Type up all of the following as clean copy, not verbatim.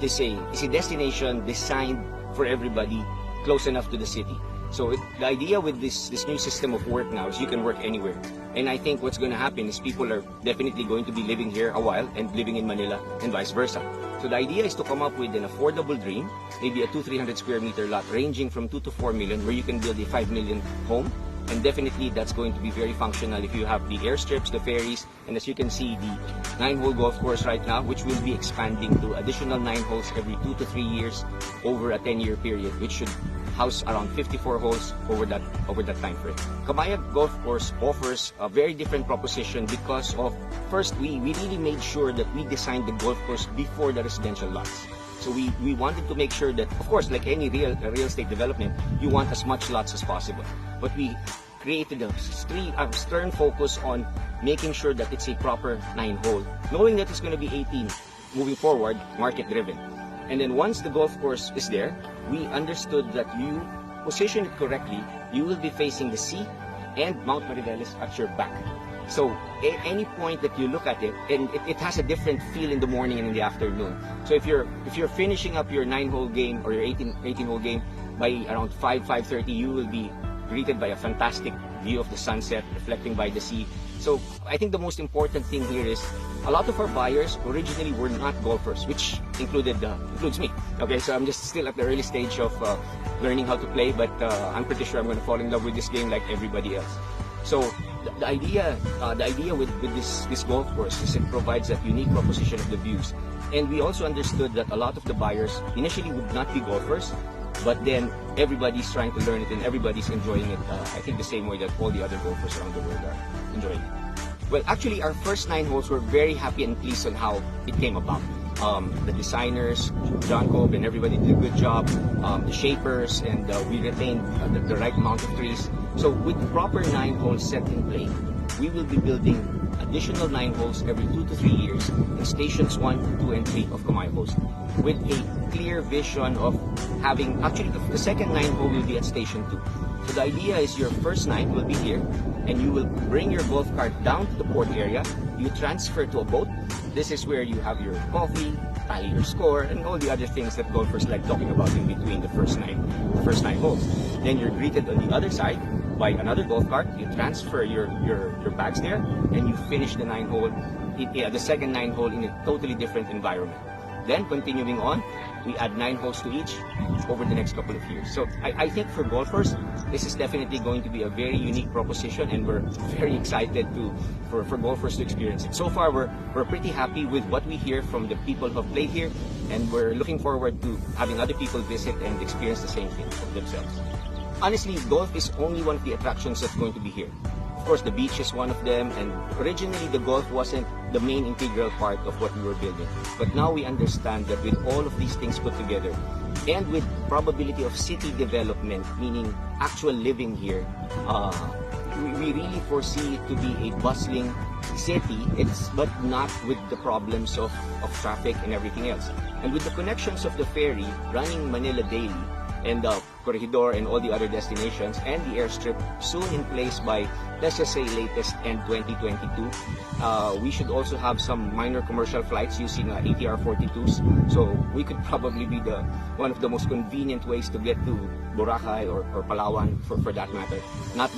is a destination designed for everybody, close enough to the city. So the idea with this new system of work now is you can work anywhere. And I think what's going to happen is people are definitely going to be living here a while and living in Manila and vice versa. So the idea is to come up with an affordable dream, maybe a 200-300 square meter lot ranging from 2 to 4 million, where you can build a 5 million home. And definitely that's going to be very functional if you have the airstrips, the ferries, and as you can see, the 9-hole golf course right now, which will be expanding to additional 9 holes every 2 to 3 years over a 10-year period, which should house around 54 holes over that time frame. Camaya Golf Course offers a very different proposition because of, first, we really made sure that we designed the golf course before the residential lots. So we wanted to make sure that, of course, like any real estate development, you want as much lots as possible. But we created a stern focus on making sure that it's a proper 9-hole, knowing that it's going to be 18 moving forward, market-driven. And then once the golf course is there, we understood that you position it correctly, you will be facing the sea and Mount Mariveles at your back. So at any point that you look at it, and it has a different feel in the morning and in the afternoon. So if you're finishing up your 9-hole game or your 18-hole game by around 5:30, you will be greeted by a fantastic view of the sunset reflecting by the sea. So I think the most important thing here is a lot of our buyers originally were not golfers, which includes me. Okay, so I'm just still at the early stage of learning how to play, but I'm pretty sure I'm going to fall in love with this game like everybody else. So the idea with this golf course is it provides that unique proposition of the views. And we also understood that a lot of the buyers initially would not be golfers, but then everybody's trying to learn it and everybody's enjoying it, I think the same way that all the other golfers around the world are enjoying it. Well, actually, our first 9 holes were very happy and pleased on how it came about. The designers, John Cobb and everybody did a good job, the shapers, and we retained the right amount of trees. So with the proper 9 holes set in play, we will be building additional 9 holes every 2 to 3 years in stations 1, 2, and 3 of Camaya Coast, with a clear vision of having, actually the second 9 hole will be at station 2. So the idea is your first 9 will be here, and you will bring your golf cart down to the port area, you transfer to a boat. This is where you have your coffee, tally your score, and all the other things that golfers like talking about in between the first nine holes. Then you're greeted on the other side by another golf cart. You transfer your bags there, and you finish the the second 9 hole in a totally different environment. Then continuing on, we add 9 holes to each over the next couple of years. So I think for golfers, this is definitely going to be a very unique proposition, and we're very excited for golfers to experience it. So far, we're pretty happy with what we hear from the people who have played here, and we're looking forward to having other people visit and experience the same thing for themselves. Honestly, golf is only one of the attractions that's going to be here. Of course, the beach is one of them, and originally the golf wasn't the main integral part of what we were building. But now we understand that with all of these things put together, and with probability of city development, meaning actual living here, we really foresee it to be a bustling city, but not with the problems of traffic and everything else. And with the connections of the ferry running Manila daily, and the Corregidor and all the other destinations, and the airstrip soon in place by, let's just say, latest end 2022. We should also have some minor commercial flights using ATR 42s. So we could probably be one of the most convenient ways to get to Boracay or Palawan for that matter. Not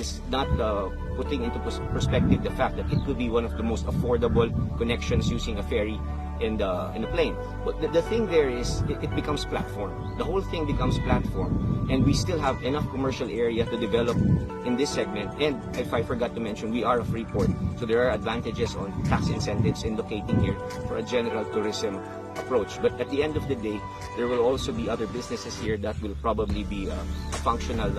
putting into perspective the fact that it could be one of the most affordable connections using a ferry in the plane. But the thing there is, it becomes platform. The whole thing becomes platform, and we still have enough commercial area to develop in this segment. And if I forgot to mention, we are a free port, so there are advantages on tax incentives in locating here for a general tourism approach. But at the end of the day, there will also be other businesses here that will probably be a functional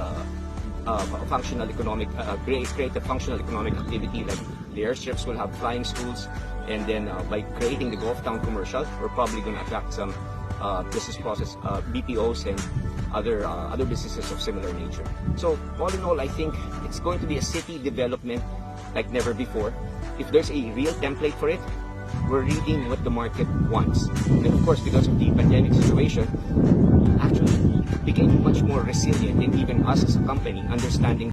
economic create a functional economic activity. Like the airstrips will have flying schools, and then by creating the Golf Town commercial, we're probably going to attract some business process BPOs and other businesses of similar nature. So all in all, I think it's going to be a city development like never before. If there's a real template for it, we're reading what the market wants. And of course, because of the pandemic situation, actually became much more resilient, and even us as a company understanding